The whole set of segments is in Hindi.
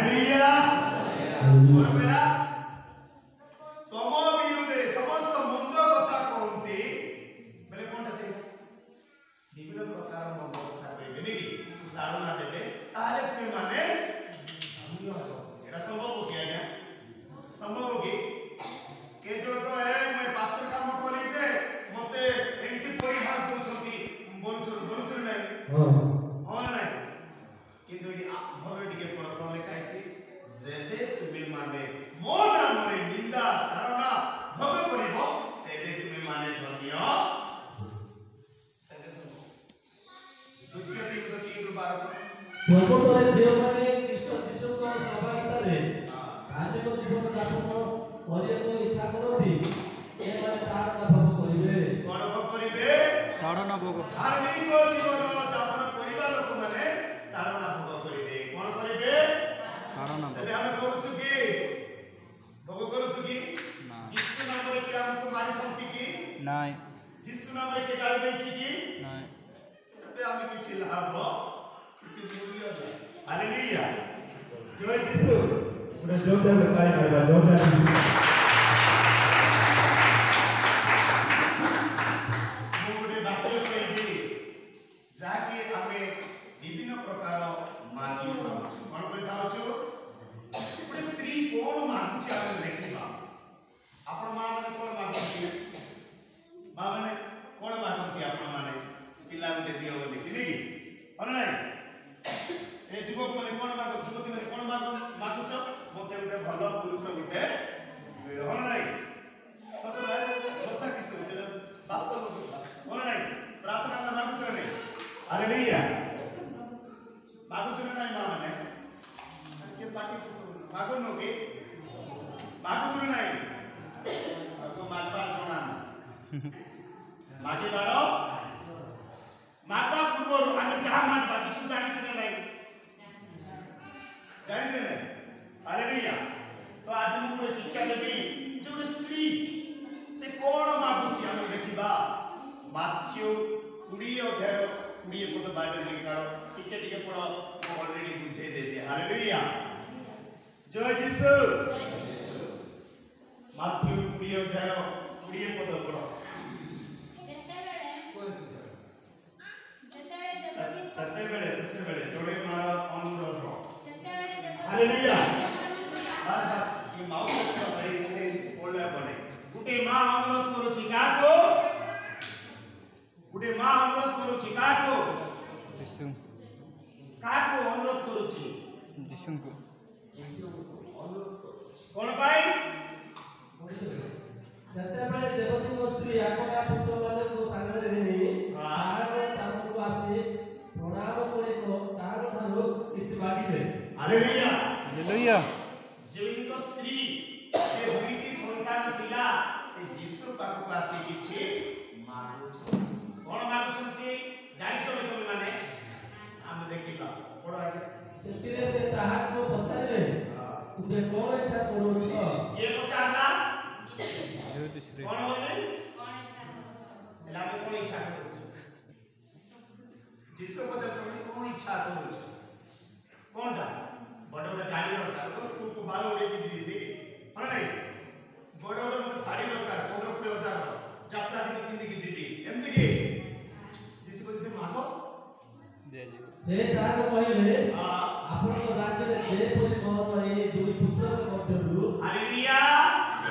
हालेलुया और बेला तम विरुद्ध समस्त मंद कथा कहते बेले कोन से विभिन्न प्रकार मंद कथा कहबे नी धारणा देबे ताले तुमे माने धन्य हो एटा संभव हो गया संभव हो गई के जो तो है मैं पास्टर काम करी जे मते एंटी कोई हाथ दोछंती बोलछुर नहीं हां नहीं किंतु एटी भलो टिके पढ लेखा अछि जेबे तुमे माने मो नाम रे निंदा धारणा भोग करिवो तेबे तुमे माने धन्य दुष्कृति तो 3 प्रकृତରେ ଯେଉଁମାନେ ଖ୍ରୀଷ୍ଟ ଯୀଶୁଙ୍କ ସହଭାଗିତାରେ ଧାର୍ମିକ ଜୀବନ ଯାପନ କରିବାକୁ ଇଚ୍ଛା କରନ୍ତି ସେମାନେ ତାଡ଼ନା ଭୋଗ କରିବେ। କଣ ଭୋଗ କରିବେ? ତାଡ଼ନା ଭୋଗ। ଧାର୍ମିକ ଜୀବନ ଯାପନ କରିବା ଲୋକମାନେ ତାଡ଼ନା ଭୋଗ କରିବେ। କଣ କରିବେ? ତାଡ଼ନା ଭୋଗ। ଏବେ ଆମେ କରୁଛୁ କି ଭୋଗ କରୁଛୁ କି ନା ଯୀଶୁ ନାମରେ କି ଆମକୁ ମାରିଛନ୍ତି କି ନାଇଁ ଯୀଶୁ ନାମରେ କି ଗାଳି ଦେଇଛି କି ନାଇଁ ଏବେ ଆମେ କିଛି ଲାଭ କିଛି ମୂଲ୍ୟ ନାହିଁ। ହାଲେଲୁୟା ଜୟ ଯୀଶୁ ପୁରା ଜୋରଦାର बताई रहबा ଜୋରଦାର ଯୀଶୁ मोटे बाक्य कहबी जाके आमे विभिन्न प्रकार मागी कोन करता होछु पुरे स्त्री कोन मागुची आमे देखिबा आपण माने कोन मागुची मां माने कोन मागुची आपण माने पिला गुटे दियो बोली कि कोन नाही ए जुवक माने कोन मागु जुवती माने कोन मागुछ मते गुटे भलो पुरुष गुटे मिलो नाही सतरा बच्चा किसे जे वास्तव कोन नाही प्रार्थना में मागुछ नाही हालेलुया मागुछ नाही मां माने के पाटी मागु नो के मागुछ नाही आपको मागबार जणा मागे बारो मागबा पूर्व आमे जहा मागबा यीशु जानि छै नाही जानि छै नाही हालेलुया तो आज हम पूरे शिक्षा देबी जो स्त्री से कोन मागुची हम देखिबा माथ्यू 20 अध्याय 20 पद बाइबल लिखाड़ो टिके टिके पढ़ो वो ऑलरेडी बुझे देते हालेलुया जय यीशु माथ्यू 20 अध्याय 20 पद पढ़ो सत्य बेले जोड़े मारा अनुरोध हालेलुया बस ये माउस का भाई ने बोलला बने गुटे मां अनुरोध करूची काको गुटे मां अनुरोध करूची काको यीशु काको अनुरोध करूची यीशु को अनुरोध करूची कोन भाई ସେତେବେଳେ ଦେବତୀଙ୍କ ସ୍ତ୍ରୀ ଆପଣଙ୍କ ପୁତ୍ରମାନଙ୍କୁ ସାଙ୍ଗରେ ନେଇ ତାହାଙ୍କ ଚାମକୁ ଆସି ପ୍ରଣାମ କରି ତାହାଙ୍କଠାରୁ କିଛି ମାଗିଲେ ହାଲେଲୁୟା ହାଲେଲୁୟା ଯେଉଁଙ୍କ ସ୍ତ୍ରୀ ଯେ ଦୁଇଟି ସନ୍ତାନ ଥିଲା ସେ ଯୀଶୁ ପାଖକୁ ଆସି କିଛି ମାଗୁଛନ୍ତି କଣ ମାଗୁଛନ୍ତି ଜାଣିଛ ତମେ ମାନେ ଆମେ ଦେଖିବା ପଢ ଆগে ସେଥିରେ ସେ ତାହାଙ୍କୁ ପଚାରିଲେ ତୁମେ କଣ ଇଚ୍ଛା କରୁଛ କିଏ ପଚାରଲା ज्योतिश्री कौन बोले कौन इच्छा करो एला में कौन इच्छा करो जिसको पता तुम कौन इच्छा करो कौनटा बड़ बड़ गाड़ी दरकार को बाल उड़े के जीवी हां नहीं बड़ बड़ मते साड़ी दरकार 15,000 यात्रा दिन पिंदी की जीवी एमती की जिसको जे मागो दे जी से तार कहले आपन राज्य जे परि मोर ए दुई पुत्र मध्यरु हालेलुया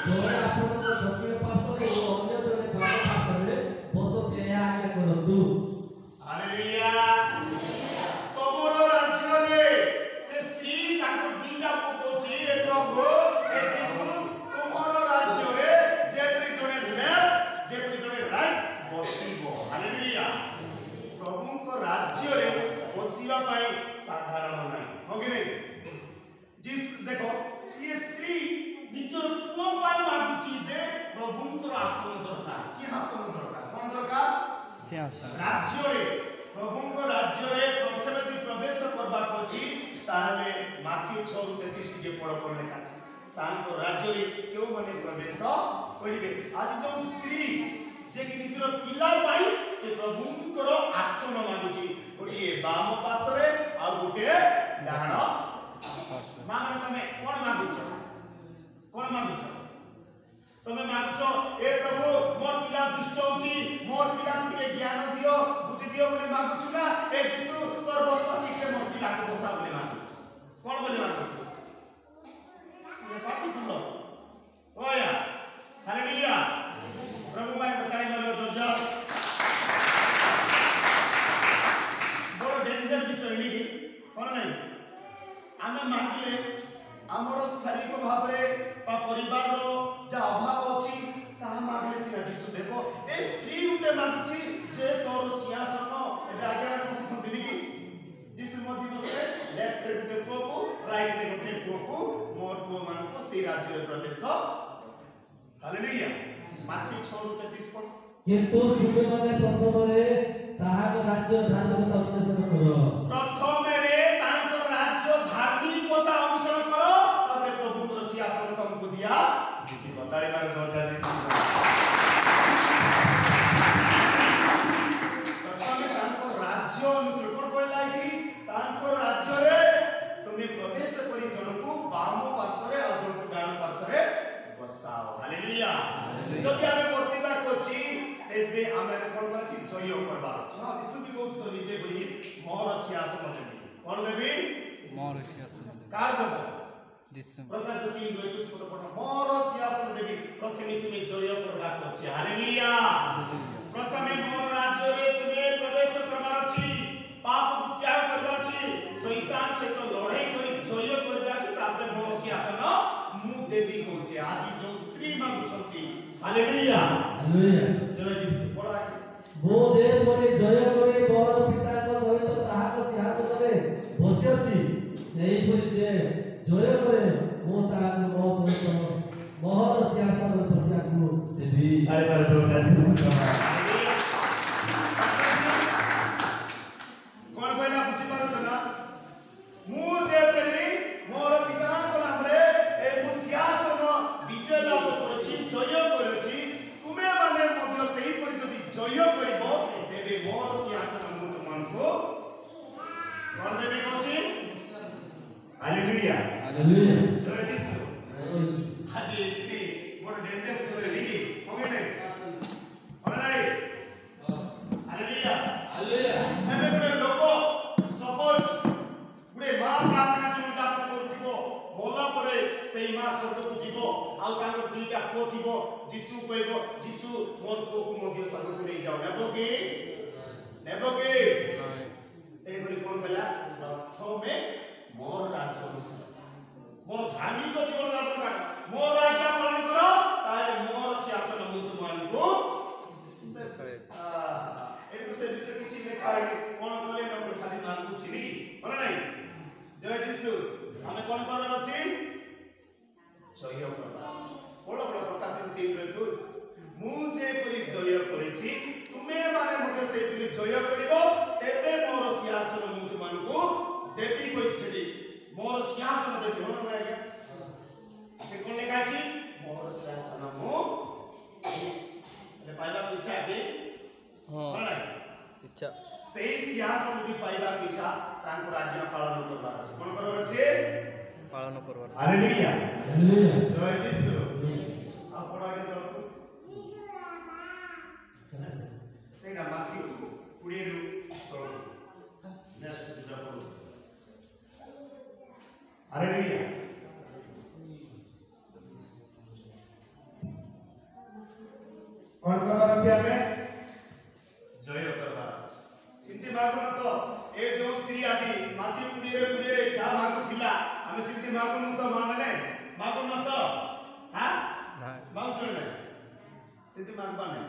जोड़ा आपन दक्षिण पार्श्व ओ अन्य जने बाम पार्श्व बसते या आगे करंतु हालेलुया तमरो राज्य रे से स्त्री ताको दीटा पकोची ए प्रभु ए यीशु तमरो राज्य रे जेपरि जने लेफ्ट जेपरि जने राइट बसिबो हालेलुया प्रभु को राज्य रे बसिबा पाई साधारण नाही हो कि नहीं जिस देखो सी स्त्री निजर पुओ पाई मागुची जे प्रभुंकर आसन दरकार सिंहासन दरकार कोन दरकार सिंहासन राज्य रे प्रभुंकर राज्य रे प्रथमे दी प्रवेश करबा कोची ताले माथ्यू 6:33 टिके पढ पढले काची तांको राज्य रे केउ माने प्रवेश करिवे आज जो स्त्री जे कि निजर पिला पाई से प्रभुंकर आसन मागुची गोटे बाम पार्श्व रे आ गोटे डाहाण मां तमे कोन मागुछ तमे मागुछ ए प्रभु मोर पिला दुष्ट होची मोर पिला के ज्ञान दियो बुद्धि दियो बोले मागुछ ना ए यीशु तोर बसवा सीखे मोर पिला को बसा बोले मागुछ कोन बोले मागुछ ये पाटी कुलो ओया हालेलुया प्रभु भाई बताई मारो जोजा बड़ डेंजर विषय नहीं कोन नहीं आमे मागिले हमर शारीरिक भाव रे बा परिवार रो जा अभाव अछि ताहा मागले सिना यीशु देखो ए स्त्री उते मागुची जे तोर सिंहासन एबे आगे आगे बसी संति की यीशु मध्य बसे लेफ्ट रे गुटे पुओ राइट रे गुटे पुओ मोर पुओ मान को से राज्य रे प्रवेश हालेलुया माथि 6:33 पद किंतु सुबे माने प्रथम रे ताहा राज्य धार्मिकता अनुसरण करो प्रथम रे तांको राज्य धार्मिकता अनुसरण करो तबे प्रभु को सिंहासन तुमको दिया जी बताले मारे जोजा जी प्रथम तांको राज्य अनुसरण कोन कहला कि तांको राज्य रे तुमे प्रवेश करी जनकु वाम पार्श्व रे और जनकु डान पार्श्व रे बसाओ हालेलुया जदि आमे बसिबा कोछि एबे आमे कोन करछि जय करबा अछि हां यीशु भी कहउछ तो निजे बोली मोर सिंहासन देबी कोन देबी मोर सिंहासन कार देबो यीशु प्रकाश 3:21 पद पढ मोर सिंहासन देबी प्रथमे तुमे जय करबा अछि हालेलुया प्रथमे मोर राज्य रे तुमे प्रवेश करबा अछि पाप को त्याग करबा अछि शैतान से तो लड़ाई करी जय करबा अछि तापर मोर सिंहासन मु देबी कहउछ आज जो स्त्री मागुछंती हालेलुया हालेलुया जय यीशु पढा मो जे परि जय करे मोर पिता को सहित ताहा को सिंहासन रे बसि अछि सेही परि जे जय करे मो ताहा को मो सहित मोहर सिंहासन रे बसिया को देबी अरे बारे जोर यीशु कोन कहला बुझी पारो छना मु जे परि मोर पिता को नाम रे ए मु सिंहासन विजय लाभ करछि जय करछि तुमे माने मध्य सेही परि जदि जय करिवो तेबे मोर सिंहासन मु तुमको कोन देबे कहछि हालेलुया हालेलुया जय यीशु आज स्त्री मोर डेंजर विषय लिखी होगे नहीं और नहीं हालेलुया हालेलुया एबे गुडे लोक सपोज गुडे मां प्रार्थना जीवन जापन करथिबो होला परे सेही मां स्वर्ग को जीवो आउ तांको दुईटा पुओ थिबो यीशु कहबो यीशु मोर पुओ को मध्य स्वर्ग को ले जाओ नेबो की तेरे गुडी कोन कहला प्रथमे मोर राज्य अनुसार मोर धार्मिक जीवन यापन कर मोर आज्ञा पालन करो ताहे मोर सिंहासन मु तुमको एतो से विषय किछि लेखा है कोन कहले न खाली मांगु छिनी बोला नहीं जय यीशु हमें कोन करन अछि जय करबा बड़ बड़ प्रकाशन 3:21 मु जे परि जय करिछि तुमे माने मते से परि जय करिवो तेबे मोर सिंहासन मु तुमको देबी कहिछि मोर सिंहासन देबी हो ना आज्ञा से कोन लेखा अछि मोर सिंहासन मु ले पाइबा इच्छा कि हां बोला इच्छा सेही सिंहासन यदि पाइबा इच्छा तांको आज्ञा पालन करबार अछि कोन करबार अछि पालन करबार हालेलुया हालेलुया जय यीशु आ पढा के तळको सेगा माथि पुडीरु तळको नेक्स्ट दिना पढो हालेलुया कोन करबार अछि हमें जय करबार अछि सिद्धि मागुन तो ए जो स्त्री आजी माथि पुडीरे जा मागु थिला हमें सिद्धि मागुन तो मांगने मागुन तो हां मागु सुने सिद्धि मागबा नहीं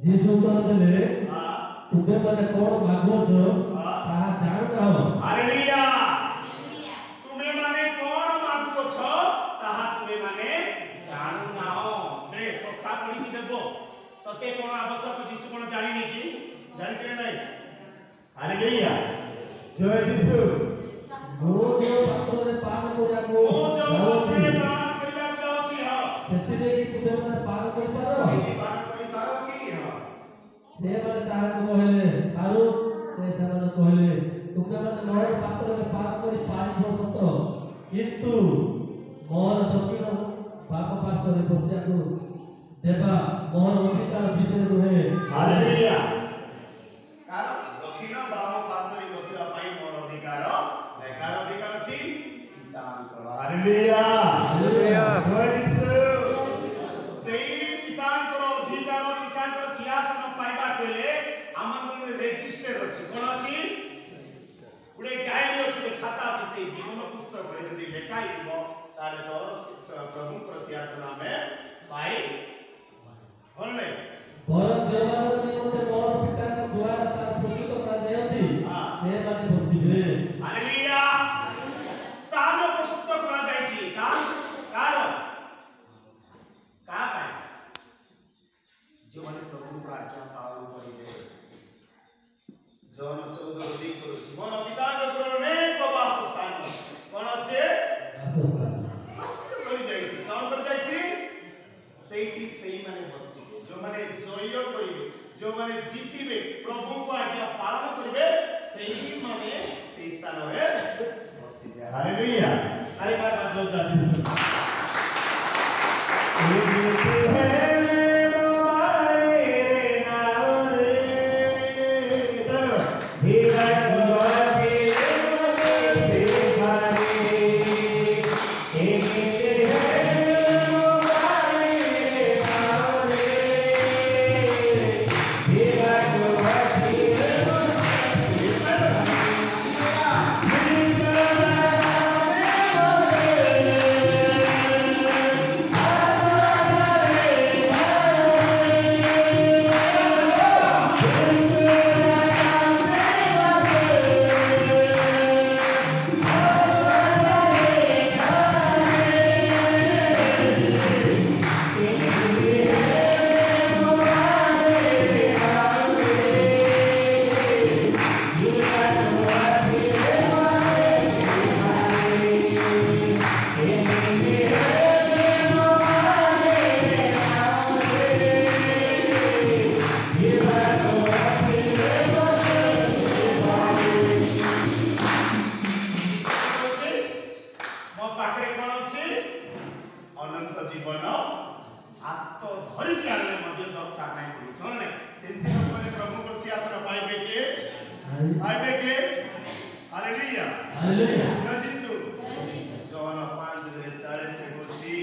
यीशु उत्तर देले हां तुमे माने कोन मागो छ ताहा जान नाओ हालेलुया तुमे माने कोन मागो छ ताहा तुमे माने जान नाओ दे सस्ता पड़ी छी देबो तते कोन आवश्यक यीशु कोन जानि नै कि जानि छै नै हालेलुया जय यीशु मो जो पात्रे पान कोया को ओ जो पात्रे पान करिया जाउछि हा सेतिरे कि तुमे माने पान कोइ पारो पान करि पारो कि हा से माने ताहा को कहले आरो से समान कहले तुमे माने मोर पात्रे पान करि पारिबो सत କିନ୍ତୁ ମୋର ଦକ୍ଷିଣ ବାମ ପାର୍ଶ୍ୱରେ ବସିବାକୁ ଦେବା ମୋର ଅଧିକାର ବିଷୟ ନୁହେଁ। ହାଲେଲୁୟା। କାର ଦକ୍ଷିଣ ବାମ ପାର୍ଶ୍ୱରେ ବସିବା ପାଇଁ ମୋର ଅଧିକାର କାର ଅଧିକାର ଅଛି ପିତାଙ୍କର। Hallelujah hallelujah. ଜୟ ଯୀଶୁ। ସେଇ ପିତାଙ୍କର ଅଧିକାର ପିତାଙ୍କର ସିଂହାସନ ପାଇବା ବେଳେ ଆମର ରେଜିଷ୍ଟର ଅଛି। କଣ ଅଛି? ଗୋଟେ ଡାଏରୀ ଅଛି, ଗୋଟେ ଖାତା ଅଛି। ସେଇ ଜୀବନ ପୁସ୍ତକରେ ଯଦି ଲେଖା ହେଇଥିବ ତାହେଲେ ତୋର ପ୍ରଭୁଙ୍କର ସିଂହାସନ ଆମେ ପାଇ ଭଲ ନାହିଁ। ବରଂ ଯେଉଁମାନଙ୍କ ନିମନ୍ତେ ମୋର ପିତାଙ୍କ ଦ୍ୱାରା ସ୍ଥାନ ପ୍ରସ୍ତୁତ କରାଯାଇଅଛି ସେମାନେ ବସିବେ। ହାଲେଲୁୟା। ସ୍ଥାନ ପ୍ରସ୍ତୁତ କରାଯାଇଛି କାର କାହା ପାଇଁ? ଯେଉଁମାନେ ପ୍ରଭୁଙ୍କର ଆଜ୍ଞା ପାଳନ କରିବେ। ଜନ 14 ରୁ 2 କରୁଛି ମୋର ପିତାଙ୍କ ଗୃହରେ ଅନେକ ବାସସ୍ଥାନ ଅଛି। କଣ ଅଛି? ପ୍ରସ୍ତୁତ କରିଯାଇଛି। କଣ କରିଯାଇଛି? ସେଇଠି ସେଇମାନେ ବସିବେ, ଯେଉଁମାନେ ଜୟ କରିବେ, ଯେଉଁମାନେ ଜିତିବେ, ପ୍ରଭୁଙ୍କ ଆଜ୍ଞା ପାଳନ କରିବେ, ସେଇମାନେ ସେଇ ସ୍ଥାନରେ ବସିବେ। ହାଲେଲୁୟା। ଆରେ ବାବା ଜୟ ଯୀଶୁ। ଅନନ୍ତ ଜୀବନ ହାତ ଧରିକି ଆଣିଲେ ମଧ୍ୟ ଦରକାର ନାହିଁ ବୋଲି ଜଣ ନାହିଁ। ସେମିତି ଲୋକମାନେ ପ୍ରଭୁଙ୍କର ସିଂହାସନ ପାଇବେ କି? ପାଇବେ କି? ହାଲେଲୁୟା। ହାଲେଲୁୟା। ଜୟ ଯୀଶୁ। ଜନ 5:40 ରେ କହୁଛି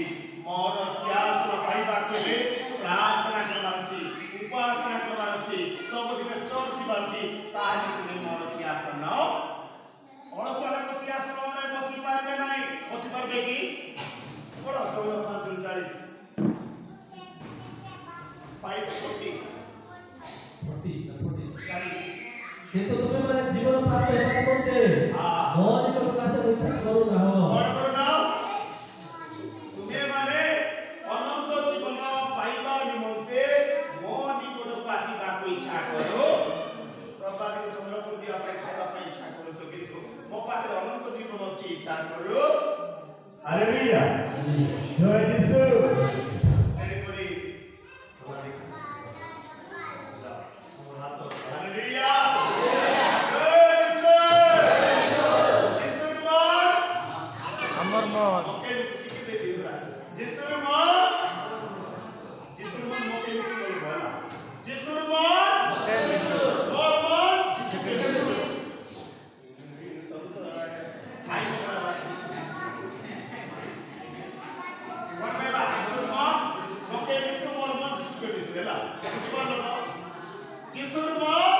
ମୋର ସିଂହାସନ ପାଇବାକୁ ହେଲେ ପ୍ରାର୍ଥନା କରିବାର ଅଛି, ଉପାସନା କରିବାର ଅଛି, ସବୁଦିନ ଚର୍ଚ୍ଚ ଯିବାର ଅଛି। ତାହେଲେ ତୁମେ ମୋର ସିଂହାସନ ଅଳସୁଆଙ୍କ ସିଂହାସନରେ ବସି ପାରିବେ ନାହିଁ। ବସି ପାରିବେ କି? ପଢ 14:40 5:40 କିନ୍ତୁ ତୁମେମାନେ ଜୀବନ ପ୍ରାପ୍ତ ହେବା ନିମନ୍ତେ ମୋ ନିକଟକୁ ଆସିବାକୁ ଇଚ୍ଛା କରୁନାହଁ। କଣ କରୁନାହଁ? ତୁମେମାନେ ଅନନ୍ତ ଜୀବନ ପାଇବା ନିମନ୍ତେ ମୋ ନିକଟକୁ ଆସିବାକୁ ଇଚ୍ଛା କର। ପ୍ରଭାତ ଚନ୍ଦ୍ରକୁ ଯିବା ପାଇଁ ଖାଇବା ପାଇଁ ଇଚ୍ଛା କରୁଛ, କିନ୍ତୁ ମୋ ପାଖରେ ଅନନ୍ତ ଜୀବନ ଅଛି, ଇଚ୍ଛା କର। ହାଲେଲୁୟା। ଜୟ ଯୀଶୁ। ତେଣୁକରି ହାଲେଲୁୟା। আমার মন ওকে মিশে শিখতে দিরা যিশুর মন মোকে মিশে বলবো না। যিশুর মন ওকে মিশে মোর মন যিশুকে মিশে হাই বড় বাবা যিশুর মন মোকে মিশে মোর মন যিশুকে মিশে দেলা বলো না। যিশুর মন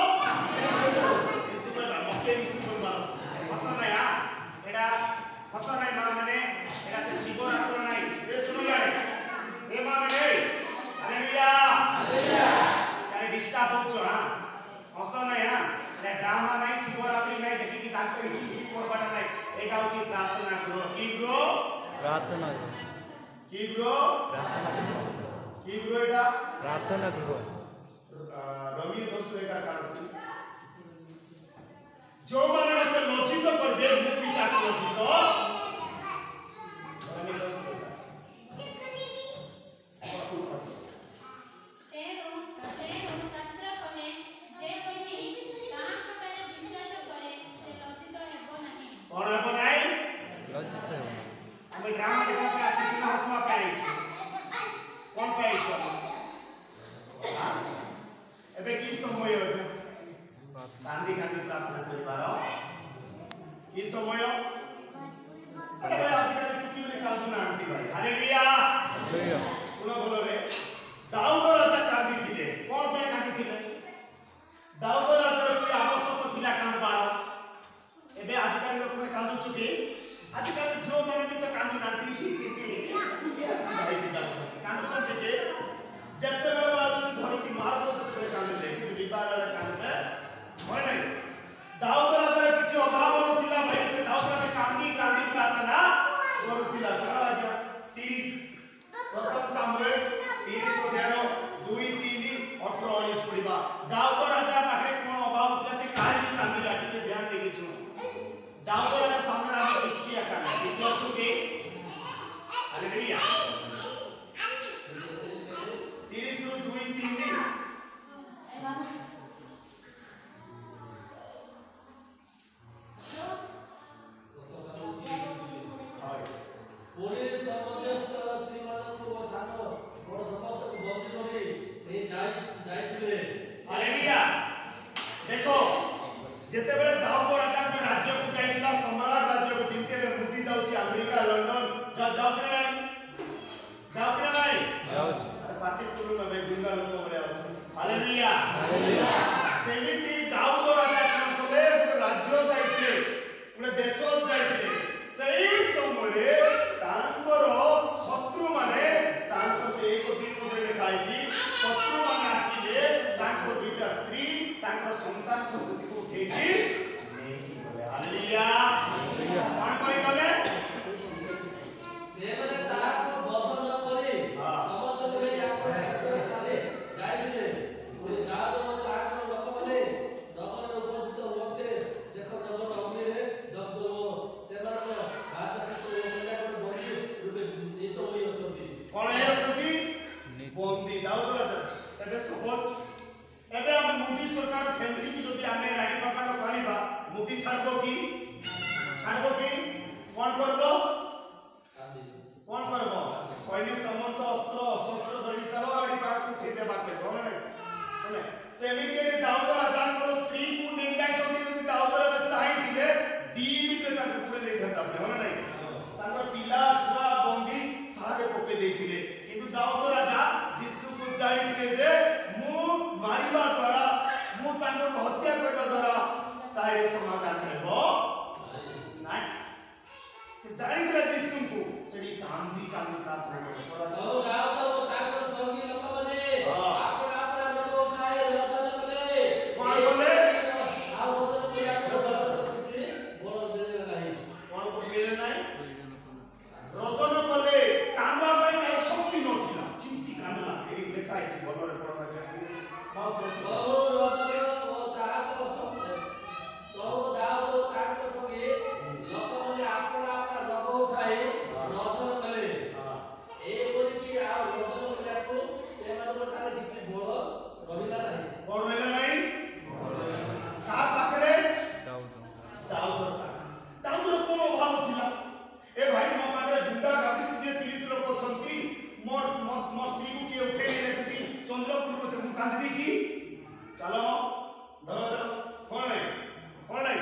কিন্তু বাবা মোকে মিশে বলবো না। হসা না এটা হসা নাই মানে এটা সে শিবরাত্রি নাই। এ শুনো ইয়ারে এ মানে হালেলুয়া হালেলুয়া। চাই ডিস্টার্ব হচ্ছে না হসা নাই এটা ড্রামা নাই, শিবরাত্রি নাই, দেখি কি তার কি করবাটা নাই। এটা হচ্ছে প্রার্থনা গ্রহ। কি গ্রহ? প্রার্থনা কি গ্রহ? প্রার্থনা কি গ্রহ এটা? প্রার্থনা গ্রহ রবি 10:11 কাজ করছি। ଯେଉଁମାନେ ମୋତେ ଲଜ୍ଜିତ କରିବେ ମୁଁ ବି ତାକୁ ଲଜ୍ଜିତ କଣ ହେବ ନାହିଁ? লজ্জিত ହେବ ଆମେ ଡ୍ରାମା ଦେଖିବା ପାଇଁ ଆସିଛୁ ନା ହସମା ପାଇଛୁ କଣ ପାଇଛୁ ଏବେ କି ସମୟ କାନ୍ଦି କାନ୍ଦି ପ୍ରାର୍ଥନା କରିବାର କି ସମୟ अरे आजकल टुकी में कांदू ना आंटी भाई हालेलुया सुनो बोलो रे दाऊद राजा कांदी थिले कोन पे कांदी थिले दाऊद राजा की आवश्यक थिला कांदबार एबे आजकल लोक में कांदू चुकी आजकल जो माने भी तो कांदी नांती भाई के जाच कांदू चलते के जत्ते में आज धरो की मार दो सब कांदू जे कि विपार रे कांदू में होय नहीं दाऊद राजा किछि अभाव नथिला भाई से दाऊद राजा कांदी कांदी प्रार्थना करुथिला कण आज्ञा 30 प्रथम सामुएल 30 अध्याय 2 3 18 19 पढिबा दाऊद राजा पाखे कोन अभाव नथिला से कांदी कांदी लाटी ध्यान देके सुनो दाऊद राजा सामने आमे किछि आका किछि अछु के हालेलुया 30 ରୁ 2 3 हालेलुया देखो जेते बेले दाऊद राजा के राज्य को जाइतिला सम्राट राज्य को जिनते बे मुक्ति जाउची अमेरिका लंदन जाउची नहीं अरे पार्टी कुरु में गुंडा लोग बड़े आउची हालेलुया सेमिति दाऊद राजा कोन कोले राज्य जाइतिले पुरे देश जाइतिले सही समय तांकर शत्रु माने तांकर से एक दिन पदरे लिखाइछि शत्रु माने आसीले तांकर दुईटा स्त्री तांकर संतान संतति को उठेकी नेकी बोले हालेलुया कोन करि गले से माने ताको बदल न करे समस्त बोले याको चले जाइले पुरे दाऊद मत ताको लोक बोले नगर उपस्थित होते देखो नगर अग्नि रे दबदब सेमान को बाजा को बोला को बंदी रूपे नीत होई अछंती कोन हे अछंती बंदी दाऊद राजा एबे सपोज एबे हम मोदी सरकार फैमिली की जदी हमें रानी प्रकार कहलिबा मोदी छाड़बो की कोन करबो सैन्य समस्त अस्त्र शस्त्र धरि चलो रानी प्रकार को उठे देबा के कोन नै सेमिति दाऊद राजा को स्त्री को नै जाय छथि जदी दाऊद राजा चाहि दिले 2 मिनिट तक पूरे दे देता कोन नै तांकर पिला छुआ बंदी सारे पके देथिले किंतु दाऊद राजा यीशु को जानि दिले जे मु मारिबा द्वारा मु तांको हत्या करबा द्वारा तारे समाधान हेबो नै से जानि दिले यीशु को सेडी कांदी कांदी प्रार्थना करबो दाऊद तांकर संगी लोक बने आपना आपना लोक खाए रदन कले कोन बोले आ रदन किया किछि बोल मिले नाही कोन को मिले नाही रदन कले कांदा पाई का शक्ति नथिला चिंती कांदला एडी लेखा है बोलरे पढवा जाके बहुत रदन ओ ताको सब तो दाऊद ताको संगे लोक बने आपना आपना रग उठाए रदन कले ए बोली कि आ रदन कला को सेमान को तारे किछि बोल रहिला नाही कोन रहला नाही का पाखरे दाऊद कोन अभाव थिला ए भाई मो पाखरे गुंडा गादी तुजे 30 लोक छंती मोर स्त्री को के उठे ले छथि चंद्रपुर को मु कांदबी की चलो धरो चलो कोन नहीं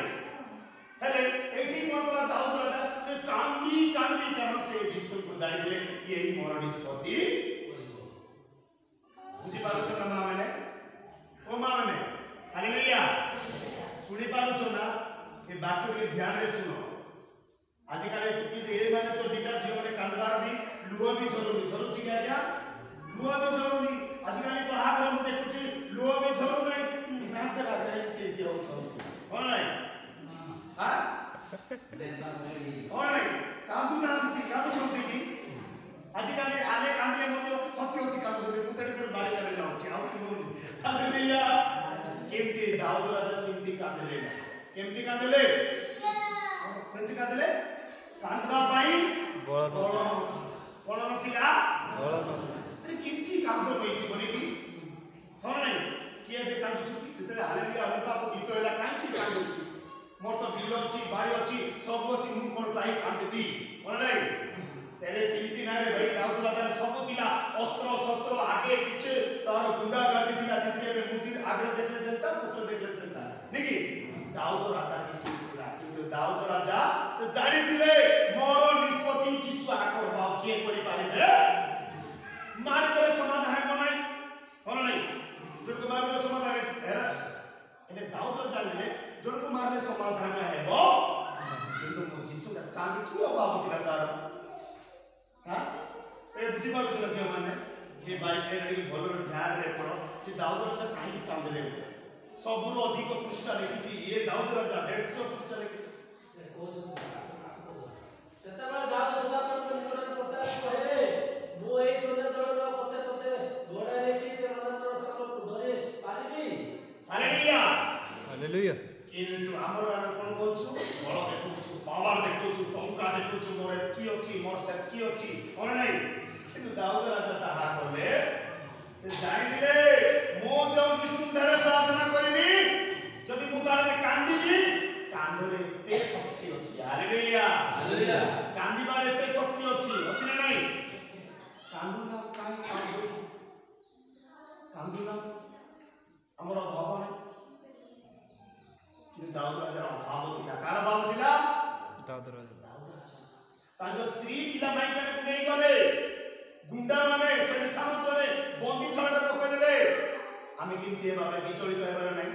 हेले एठी मोर वाला दाऊद राजा से कांदी कांदी करन से यीशु को जाय दिले यही मोर निष्पत्ति बुझी पारो छ ना माने ओ माने हालेलुया सुनी पारो छ ना ए बात के ध्यान रे सुनो आज काले टुकी ए माने तो बिटा जीवन में कांदबार भी लुह भी झरुची क्या लुह भी झरुनी आज काले बाहागर में देखुची लुह भी झरु नहीं नाम के बात है के हो छ कोन नहीं हां कोन नहीं कांदू ना कांदू छंती की आज काले आले कांदले मते हसी हसी कांदू पुतड़ी पर बारी करे जाऊ छी आउ सुनो हालेलुया केमती दाऊद राजा सिंती कांदले केमती कांदले कांदबा पाई बळ कोन नथिला अरे केमती कांदो होई बोले की कोन नहीं किए बे कांदू छुटी तेरे हालेलुया हम तो गीत होला काई की कांदू छी मोर तो बिल अछि बाड़ी अछि सब अछि मु कोन पाई कांदबी कोन नहीं ବୁଝିପାରୁଛ ନା ଝିଅମାନେ ଏ ବାଇକ୍ ଟିକେ ଭଲରେ ଧ୍ୟାନରେ ପଢ଼ ଯେ ଦାଉଦ ରାଜା କାହିଁକି କାନ୍ଦିଲେ ସବୁରୁ ଅଧିକ ପୃଷ୍ଠା ଲେଖିଛି ଇଏ ଦାଉଦ ରାଜା 150 ପୃଷ୍ଠା ଲେଖିଛି ସେତେବେଳେ ଦାଉଦ ସଦାପ୍ରଭୁଙ୍କ ନିକଟରେ ପଚାରି କହିଲେ ମୁଁ ଏହି ସୈନ୍ୟ ଦଳର ପଛେ ପଛେ ଘୋଡ଼ା ନେଇକି ସେମାନଙ୍କର ସ୍ଥାନକୁ ଧରି ପାରିବି ହାଲେଲୁୟା ହାଲେଲୁୟା କିନ୍ତୁ ଆମର ଆମେ କ'ଣ କରୁଛୁ ବଳ ଦେଖୁଛୁ ପାୱାର ଦେଖୁଛୁ ଟଙ୍କା ଦେଖୁଛୁ ମୋର ଏତିକି ଅଛି ମୋର ସେତିକି ଅଛି କ'ଣ ନାହିଁ କିନ୍ତୁ ଦାଉଦ ରାଜା ତାହା କଲେ ସେ ଜାଣିଥିଲେ ମୁଁ ଯେଉଁ ଯୀଶୁଠାରେ ପ୍ରାର୍ଥନା କରିବି ଯଦି ମୁଁ ତାହେଲେ କାନ୍ଦିବି କାନ୍ଦରେ ଏତେ ଶକ୍ତି ଅଛି ହାଲେଲୁୟା ହାଲେଲୁୟା କାନ୍ଦିବାରେ ଏତେ ଶକ୍ତି ଅଛି ନା ନାହିଁ କାନ୍ଦୁନା କାହିଁ କାନ୍ଦୁନା ଆମର ଅଭାବ ନାହିଁ କିନ୍ତୁ ଦାଉଦ ରାଜାର ଅଭାବ ଥିଲା କାହାର ଅଭାବ ଥିଲା ଦାଉଦ ରାଜା ତାଙ୍କ ସ୍ତ୍ରୀ ପିଲା ମାଇକାକୁ ନେଇଗଲେ ଗୁଣ୍ଡାମାନେ ସେଠି ସାମନ୍ତମାନେ ବନ୍ଦିଶାଳାରେ ପକାଇଦେଲେ ଆମେ କେମିତି ହେବା ପାଇଁ ବିଚଳିତ ହେବାର ନାହିଁ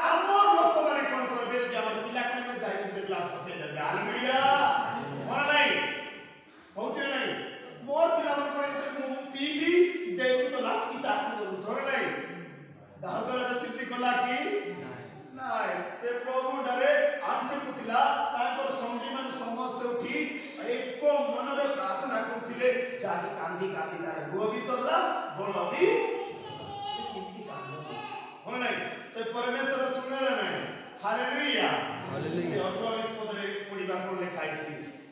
ଆମର ଲୋକମାନେ କ'ଣ କରିବେ ଯଦି ଆମର ପିଲାମାନେ ଯାଇକି ଗୋଟେ ଗ୍ଲାସ ପକେଇ ଦେବେ ହାଲେଲୁୟା କ'ଣ ନାହିଁ ହଉଛି ନା ନାହିଁ ମୋର ପିଲାମାନେ କ'ଣ ମୁଁ ପିଇବି ଦେବି ତ ନାଚିକି ତାକୁ କରୁଛ ନାହିଁ ଦାଉଦ ରାଜା ସେମିତି କଲା କି ନାଇଁ ସେ ପ୍ରଭୁଠାରେ ଆଣ୍ଠୁ ପୁତିଲା ତାଙ୍କର ସଙ୍ଗୀମାନେ ସମସ୍ତେ ଉଠି ଏକ ମନରେ ପ୍ରାର୍ଥନା କରୁଥିଲେ ଯାହାକି କାନ୍ଦି କାନ୍ଦି ତାର ଲୁହ ବି ସରିଲା ବଳ ବି କେମିତି କାନ୍ଦ କ'ଣ ନାହିଁ ତ ପରମେଶ୍ୱର ଶୁଣିଲେ ନାହିଁ ହାଲେଲୁୟା ସେ 18 ପଦରେ ପଢ଼ିବା କ'ଣ ଲେଖା ହେଇଛି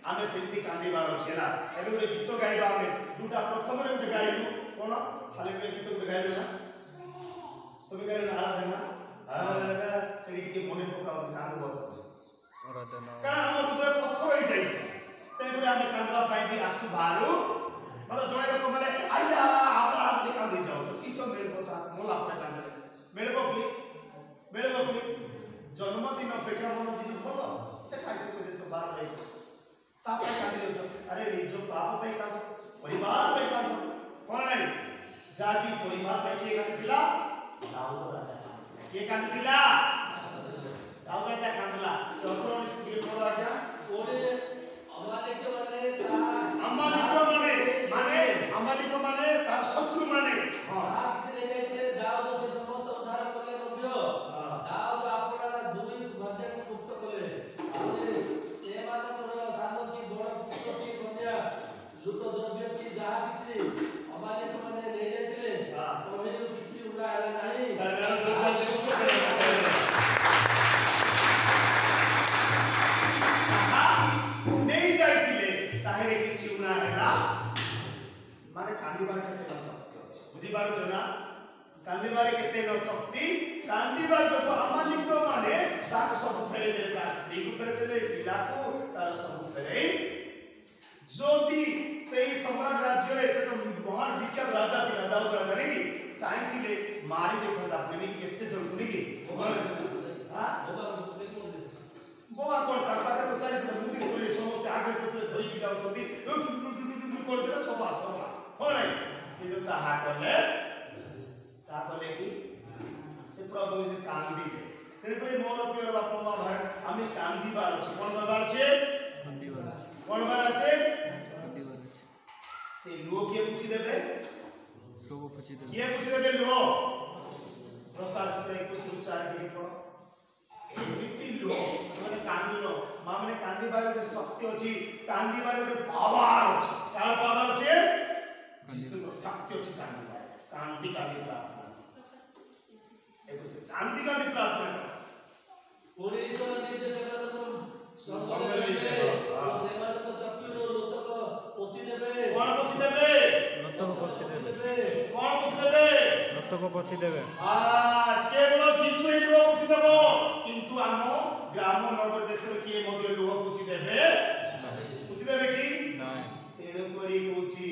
ଆମେ ସେମିତି କାନ୍ଦିବାର ଅଛି ହେଲା ଏବେ ଗୋଟେ ଗୀତ ଗାଇବା ଆମେ ଯୋଉଟା ପ୍ରଥମରେ ଗୋଟେ ଗାଇଲୁ କ'ଣ ହାଲେଲୁୟା ଗୀତ ଗୋଟେ ଗାଇଲୁ ନା তুমি গাইলে আরাধনা সেটি ଟିକେ মনে পকাও কান্দ বন্ধ ଆରାଧନା କାରଣ ଆମ ହୃଦୟ ପଥର ହେଇଯାଇଛି ତେଣୁକରି ଆମେ କାନ୍ଦବା ପାଇଁ ବି ଆସୁ ବାହାରୁ ମତେ ଜଣେ ଲୋକ ମାନେ ଆଜ୍ଞା ଆପଣ ଆମେ କାନ୍ଦି ଯାଉଛୁ କିସ ମିଳିବ ତା ମୋଲା ପରେ କାନ୍ଦ ମିଳିବ କି ଜନ୍ମଦିନ ଅପେକ୍ଷା ମନ ଦିନ ଭଲ ଖାଇଛୁ ଦେଶ ବାହାର ଭାଇ ତା ପାଇଁ କାନ୍ଦି ଯାଉଛ ଆରେ ନିଜ ପାପ ପାଇଁ କାନ୍ଦ ପରିବାର ପାଇଁ କାନ୍ଦ କ'ଣ ନାହିଁ ଯାହାକି ପରିବାର ପାଇଁ କିଏ କାନ୍ଦିଥିଲା ଦାଉଦ ରାଜା କିଏ କାନ୍ଦିଥିଲା ଦାଉଦ ରାଜା କାନ୍ଦିଲା ସେ 18 ଟିକେ ପଢ ଆଜ୍ଞା କୋଡେ ଅମାଲିକ ମାନେ ତାର ଶତ୍ରୁ ମାନେ ହଁ କିଛି ନେଇ ଯାଇଥିଲେ ଦାଉଦ ସେ ସମସ୍ତ ଉଦ୍ଧାର କଲେ ମଧ୍ୟ ଦାଉଦ ଆପଣାର ଦୁଇ ଭର୍ଜାକୁ ମୁକ୍ତ କଲେ ସେମାନଙ୍କର ସାନ କି ବଡ଼ ପୁତ୍ର କି କନ୍ୟା ଲୁଟ ଦ୍ରବ୍ୟ କି ଯାହା କିଛି ଅମାଲିକ ମାନେ ନେଇ ଯାଇଥିଲେ କହିଲୁ କିଛି ଉଡ଼ା ହେଲା ନାହିଁ ନେଇ ଯାଇଥିଲେ ତାହେଲେ କିଛି ଉଣା ହେଲା ମାନେ କାନ୍ଦିବାର କେତେ ଶକ୍ତି ଅଛି ବୁଝିପାରୁଛ ନା କାନ୍ଦିବାରେ କେତେ ଶକ୍ତି କାନ୍ଦିବା ଯୋଗୁଁ ଅମାଲିକ ମାନେ ତାକୁ ସବୁ ଫେରେଇ ଦେଲେ ତାର ସ୍ତ୍ରୀକୁ ଫେରେଇ ଦେଲେ ପିଲାକୁ ତାର ସବୁ ଫେରେଇ ଯଦି ସେଇ ସମ୍ରାଟ ରାଜ୍ୟରେ ସେ ମହାନ ବିଖ୍ୟାତ ରାଜା ଥିଲା ଦାଉଦ ରାଜା ନେଇକି ଚାହିଁଥିଲେ ମାରି ଦେଇଥାନ୍ତା ନେଇକି କେତେ ଜଣକୁ ନେଇକି ବୋମା କ'ଣ ତାର ପାଖରେ ତ ଚାରିପଟେ ମୁଦି କରି ସମସ୍ତେ ଆଗରେ ପଛରେ ଧରିକି ଯାଉଛନ୍ତି କରିଦେଲେ ସଭା ହଁ ନାହିଁ କିନ୍ତୁ ତାହା କଲେ କି ସେ ପ୍ରଭୁ କାନ୍ଦିଲେ ତେଣୁକରି ମୋର ପ୍ରିୟ ବାପା ମା ଭାଇ ଆମେ କାନ୍ଦିବାର ଅଛି କ'ଣ କରିବାର ଅଛି କ'ଣ କରିବାର ଅଛି ସେ ଲୁହ କିଏ ପୁଛିଦେବେ କିଏ ପୁଛିଦେବେ ଲୁହ ପ୍ରକାଶ 21:4 କ'ଣ ଏମିତି ଲୁହ ମାନେ କାନ୍ଦିଲ ମା ମାନେ କାନ୍ଦିବାର ଗୋଟେ ଶକ୍ତି ଅଛି କାନ୍ଦିବାର ଗୋଟେ ପାୱାର ଅଛି କାହାର ପାୱାର ଅଛି ଯୀଶୁର ଶକ୍ତି ଅଛି କାନ୍ଦିବାର କାନ୍ଦି କାନ୍ଦି ପ୍ରାର୍ଥନା କାନ୍ଦି କାନ୍ଦି ପ୍ରାର୍ଥନା ପୁଣି ଈଶ୍ୱର ନିଜେ ସେମାନଙ୍କୁ ସଙ୍ଗରେ ନେବେ ସେମାନଙ୍କ ଚକ୍ଷୁରୁ ଲୋତକ ପୋଛିଦେବେ କ'ଣ ପୋଛିଦେବେ ଲୋତକ ପୋଛିଦେବେ କେବଳ ଯୀଶୁ ହିଁ ଲୁହ ପୋଛିଦେବ କିନ୍ତୁ ଆମ ଗ୍ରାମ ନଗର ଦେଶରେ କିଏ ମଧ୍ୟ ଲୁହ ପୋଛିଦେବେ କି ତେଣୁକରି କହୁଛି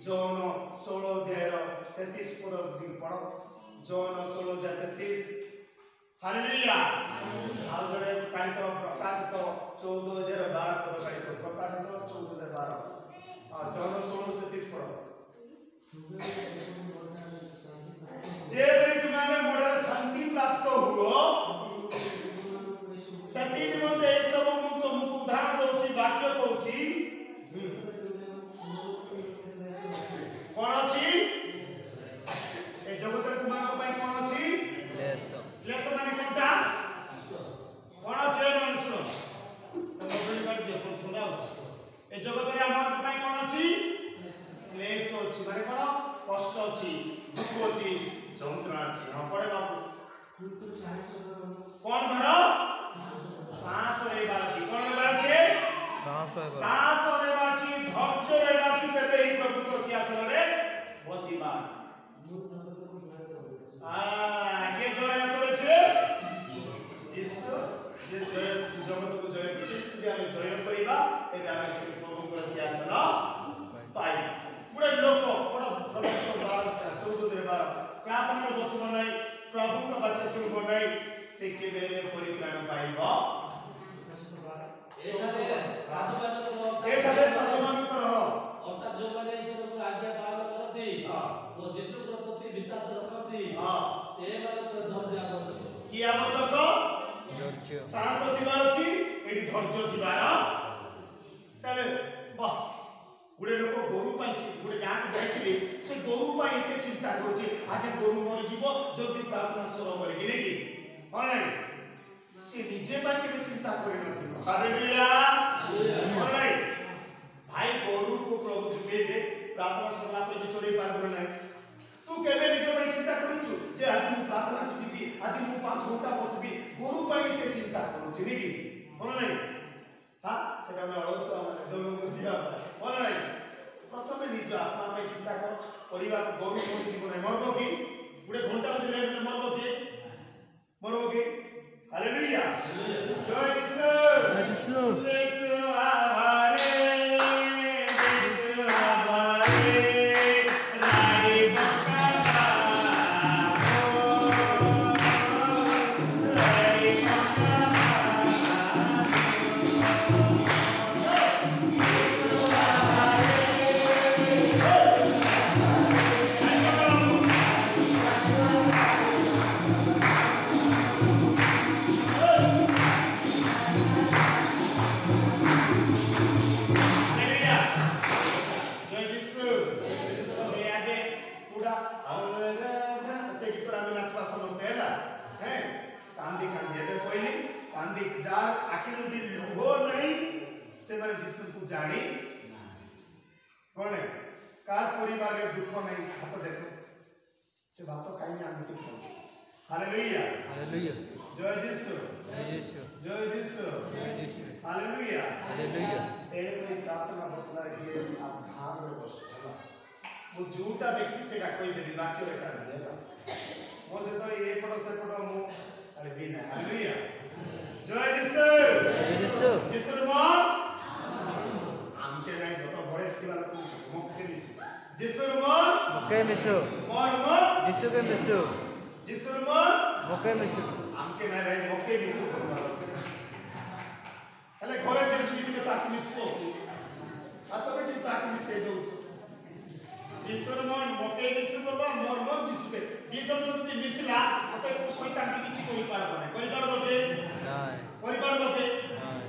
ଜନ 16:33 ପଦ ପଢ ଜନ 16:33 ହାଲେଲୁୟା ଆଉ ଜଣେ କାଳିତ ପ୍ରକାଶିତ 14:12 ପଦ କାଳିତ ପ୍ରକାଶିତ 14:12 ଜନ 16:33 ପଢ ଯେପରି ତୁମେ ମନରେ ଶାନ୍ତି ପ୍ରାପ୍ତ ହୁଅ ସେଥି ନିମନ୍ତେ ଏସବୁ ମୁଁ ତୁମକୁ ଉଦାହରଣ ଦଉଛି ବାକ୍ୟ କହୁଛି କର। ସାହସ ରହିବାଛି ଧୈର୍ଯ୍ୟ ରହିବାଛି ତେବେ ଏହି ପ୍ରଭୁଙ୍କ ସିଂହାସନରେ ବସିବା। কে জয় করেছে? যিশু যে জগতକୁ জয় କରିছে। যদি ଆମେ জয় କରିବା ତେବେ ଆମେ ସେ ପ୍ରଭୁଙ୍କର ସିଂହାସନ ପାଇବା। ଗୋଟେ ଲୋକ ବଡ଼ ପ୍ରଭୁଙ୍କ 14 ପ୍ରାର୍ଥନାରେ ବସିବ ନାହିଁ, ପ୍ରଭୁଙ୍କ ବାକ୍ୟ ଶୁଣିବ ନାହିଁ, ସେ କେବେ ହେଲେ ପରିତ୍ରାଣ ପାଇବ। ଏଠାରେ ସାଧୁମାନଙ୍କର ଅର୍ଥାତ୍ ଯେଉଁମାନେ ଈଶ୍ୱରଙ୍କ ଆଜ୍ଞା ପାଳନ କରନ୍ତି ଓ ଯୀଶୁଙ୍କ ପ୍ରତି ବିଶ୍ୱାସ ରଖନ୍ତି ସେମାନଙ୍କର ଧୈର୍ଯ୍ୟ ଆବଶ୍ୟକ। କି ଆବଶ୍ୟକ? ଧୈର୍ଯ୍ୟ। ସାହସ ଥିବାର ଅଛି, ଏଠି ଧୈର୍ଯ୍ୟ ଥିବାର। ତାହେଲେ ବାହ ଗୋଟେ ଲୋକ ଗୋରୁ ପାଇଁ ଗୋଟେ ଗାଁକୁ ଯାଇଥିଲେ, ସେ ଗୋରୁ ପାଇଁ ଏତେ ଚିନ୍ତା କରୁଛି, ଆଗେ ଗୋରୁ ମରିଯିବ ଜଲ୍ଦି ପ୍ରାର୍ଥନା ସ୍ୱର କରିକି ନେଇକି ହଁ ନାଇଁ, ସେ ନିଜେ ପାଇଁ କେବେ ଚିନ୍ତା କରିନଥିବ। ହାଲେଲୁୟା ହଁ ନାଇଁ। ଭାଇ ଗୋରୁକୁ ପ୍ରଭୁ ଯୁଗେଇବେ, ପ୍ରାର୍ଥନା ସରିଲା ପରେ ବି ଚଢ଼େଇ ପାରିବ ନାହିଁ। ତୁ କେବେ ନିଜ ପାଇଁ ଚିନ୍ତା କରୁଛୁ ଯେ ଆଜି ମୁଁ ପ୍ରାର୍ଥନାକୁ ଯିବି, ଆଜି ମୁଁ 5 ଘଣ୍ଟା ବସିବି, ଗୋରୁ ପାଇଁ ଏତେ ଚିନ୍ତା କରୁଛି ନାଇଁ ହଁ ନାଇଁ? ହଁ ସେଟା ଆମେ ଅଳସୁଆ ଜନ୍ମ ଯିବା ହଁ ନାଇଁ। ପ୍ରଥମେ ନିଜ ଆତ୍ମା ପାଇଁ ଚିନ୍ତା କର, ପରିବାର ଗୋରୁ ମରିଯିବ ନାହିଁ, ମରବ କି? ଗୋଟେ ଘଣ୍ଟା ଯଦି ଲେଟ୍ ମରବ କି? ମରବ କି? ହାଲେଲୁୟା ଜୟ ଯୀଶୁ ଯୀଶୁ ଆଭାରେ ଯୀଶୁ ଆଭାରେ ରାଇ ବକା ରାଇ ବକା जानी कौन है कार परिवार में दुख नहीं हाथ देखो से बातों खाएंगे हम की हालेलुया हालेलुया जय यीशु जय यीशु जय यीशु जय यीशु हालेलुया हालेलुया। तेरे कोई प्रार्थना बसला के सावधान रे बस मु झूठा देखी सेटा कोई देली वाक्य रे कर देला मो से तो ये पटो से पटो मु अरे भी नहीं हालेलुया जय यीशु जय यीशु यीशु मान आमके नहीं तो घरे थिबा लोक मुक्ति मिसु यीशु मान मुके मिसु मोर मन यीशु के मिसु यीशु मान मुके मिसु आमके नहीं भाई मुके मिसु करवा हेले घरे जे सुविधा ताकि मिसको ऑटोमेटिक ताकि मिसे दउछ यीशु मान मुके मिसु करवा मोर मन यीशु के दी जब जदी मिसला अते को शैतान भी किछि करि पारबो नै करि पारबो के नाही करि पारबो के नाही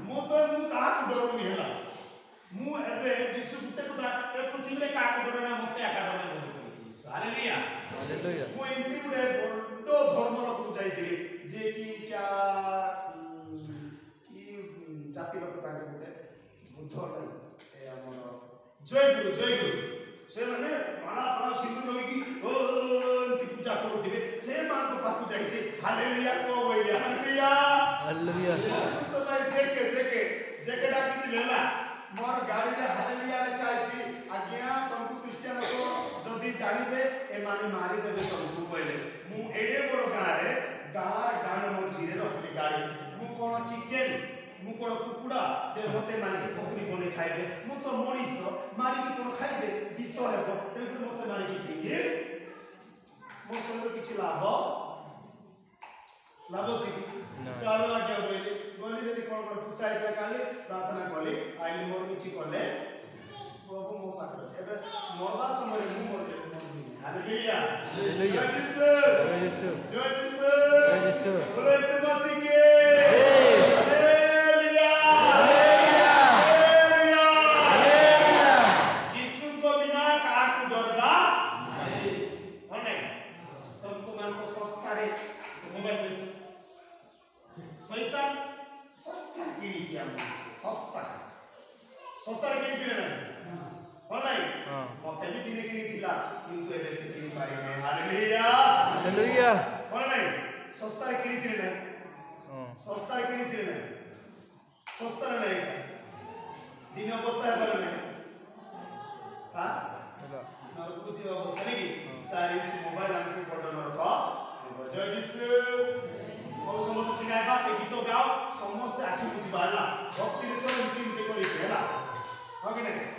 मु तो मु का डरुनी होला मु एबे यीशु गुटे को ए पृथ्वी रे का डरना मते आका डरना बोली यीशु हालेलुया हालेलुया मु एंती गुटे बड्डो धर्म रखु जाईतिली जे कि क्या की जाति लोक ताके गुटे बुद्ध नै ए हमर जय गुरु से माने माला पड़ा सिंदूर लगी ओ एंती पूजा करूथिबे से मान को पाकु जाई छे हालेलुया को बोलिया हालेलुया हालेलुया तो भाई जेके डाकी दिलेला मोर गाड़ी रे हालेलुया लिखा अछि आज्ञा तुमको क्रिश्चियन को जदी जानिबे ए माने मारी देबे तुमको पहिले मु एडे बड़ गान मझी रे रखली गाड़ी मु कोन चिकेन मु कोन कुकुड़ा जे मते मारी पकड़ी बने खाइबे मु तो मनीष मारी की कोन खाइबे विष हेबो तेरे मते मारी की खाइबे मो संग किछि लाभ छी चलो आज्ञा बोले बोली जदी कोन कोन पुता इतला काले प्रार्थना कले आइले मोर किछि कले प्रभु मो पाकर एबे मरवा समय मु मोर हालेलुया हालेलुया जय यीशु जय यीशु जय यीशु जय यीशु बोलो यीशु मसीह के हालेलुया हालेलुया हालेलुया यीशु को बिना का को डरबा नहीं होने तुमको मान को सस्ता रे मोबाइल दे शैतान सस्ता किनिछि हम सस्ता किनिछि ना हो नहीं हां मते भी दिने किनिथिला किंतु एबे से किनि पारि नै हालेलुया हालेलुया हो नहीं सस्ता किनिछि ना हां सस्ता किनिछि ना सस्ता नहीं दिन अवस्था है बोले हां ହେଲା नरकुजी अवस्था नहीं 4 इंच मोबाइल हमको पढ़ो रखो जय यीशु और समस्त चिनाइबा से गीत गाओ समस्त आखि बुझी बाला भक्ति रे सब मीटिंग करी हेला हो कि नहीं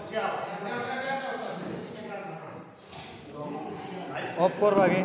क्या ଅଫ୍ କର ଆଗେ